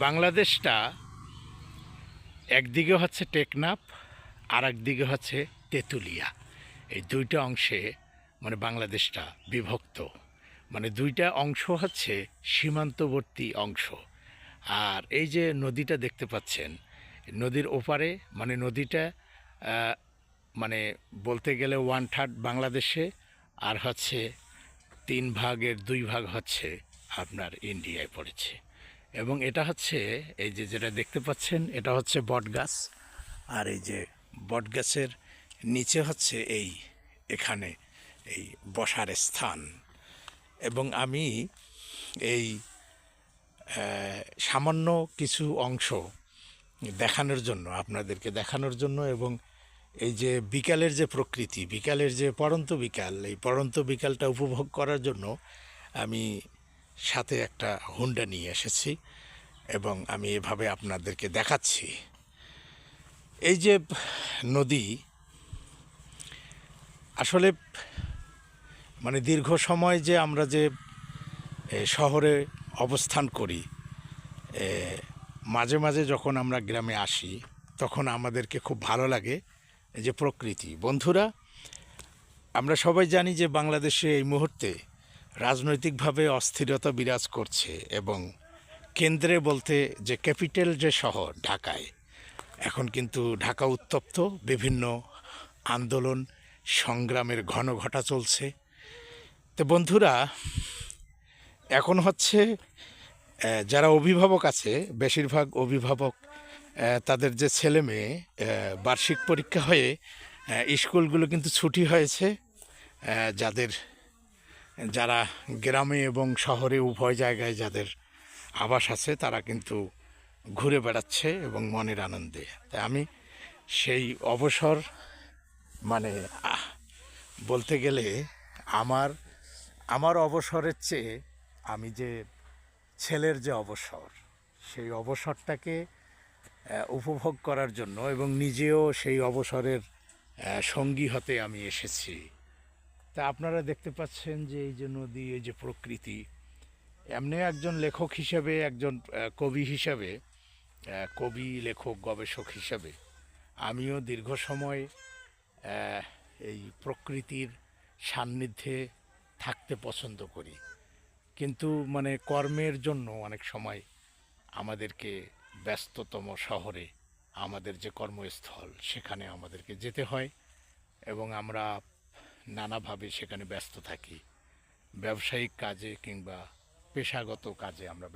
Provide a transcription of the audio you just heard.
বাংলাদেশটা একদিকে হচ্ছে টেকনাফ আর একদিকে হচ্ছে তেঁতুলিয়া। এই দুইটা অংশে মানে বাংলাদেশটা বিভক্ত। মানে দুইটা অংশ হচ্ছে সীমান্তবর্তী অংশ। আর এই যে নদীটা দেখতে পাচ্ছেন, নদীর ওপারে মানে নদীটা আহ, মানে বলতে গেলে 1/3 বাংলাদেশে, আর হচ্ছে 3/2 হচ্ছে আপনার ইন্ডিয়ায় পড়েছে। এবং এটা হচ্ছে এই যে যেটা দেখতে পাচ্ছেন, এটা হচ্ছে বটগাছ। আর এই যে বটগাছের নিচে হচ্ছে এখানে এই বসার স্থান। এবং আমি এই সামান্য কিছু অংশ দেখানোর জন্য, আপনাদেরকে দেখানোর জন্য, এবং এই যে বিকালের যে প্রকৃতি, বিকালের যে পড়ন্ত বিকাল, এই পড়ন্ত বিকালটা উপভোগ করার জন্য আমি সাথে একটা হুন্ডা নিয়ে এসেছি এবং আমি এভাবে আপনাদেরকে দেখাচ্ছি। এই যে নদী আসলে মানে দীর্ঘ সময় যে আমরা যে শহরে অবস্থান করি, মাঝে মাঝে যখন আমরা গ্রামে আসি তখন আমাদেরকে খুব ভালো লাগে এই যে প্রকৃতি। বন্ধুরা, আমরা সবাই জানি যে বাংলাদেশে এই মুহূর্তে রাজনৈতিকভাবে অস্থিরতা বিরাজ করছে এবং কেন্দ্রে বলতে যে ক্যাপিটাল যে শহর ঢাকায়, এখন কিন্তু ঢাকা উত্তপ্ত, বিভিন্ন আন্দোলন সংগ্রামের ঘটা চলছে। তো বন্ধুরা, এখন হচ্ছে যারা অভিভাবক আছে, বেশিরভাগ অভিভাবক তাদের যে ছেলে মেয়ে বার্ষিক পরীক্ষা হয়ে স্কুলগুলো কিন্তু ছুটি হয়েছে। যারা গ্রামে এবং শহরে উভয় জায়গায় যাদের আবাস আছে তারা কিন্তু ঘুরে বেড়াচ্ছে এবং মনের আনন্দে। তাই আমি সেই অবসর মানে বলতে গেলে আমার আমার অবসরের চেয়ে আমি যে ছেলের যে অবসর, সেই অবসরটাকে উপভোগ করার জন্য এবং নিজেও সেই অবসরের সঙ্গী হতে আমি এসেছি। তা আপনারা দেখতে পাচ্ছেন যে এই যে নদী, এই যে প্রকৃতি, এমনি একজন লেখক হিসেবে, একজন কবি হিসাবে, কবি লেখক গবেষক হিসাবে আমিও দীর্ঘ সময় এই প্রকৃতির সান্নিধ্যে থাকতে পছন্দ করি। কিন্তু মানে কর্মের জন্য অনেক সময় আমাদেরকে ব্যস্ততম শহরে, আমাদের যে কর্মস্থল, সেখানে আমাদেরকে যেতে হয় এবং আমরা নানাভাবে সেখানে ব্যস্ত থাকি। ব্যবসায়িক কাজে কিংবা পেশাগত কাজে আমরা